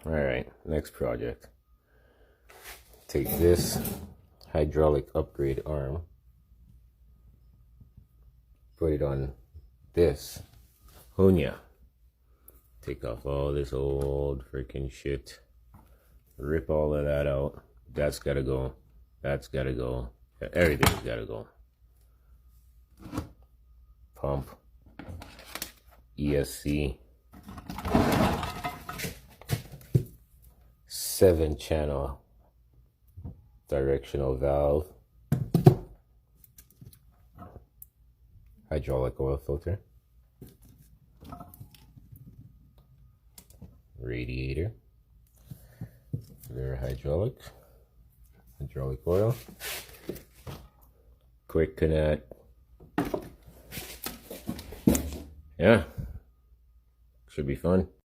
Alright, next project. Take this hydraulic upgrade arm, put it on this Hunya. Take off all this old freaking shit. Rip all of that out. That's gotta go. That's gotta go. Everything's gotta go. Pump. ESC. 7-channel directional valve. Hydraulic oil filter. Radiator. They're hydraulic oil. Quick connect. Yeah, should be fun.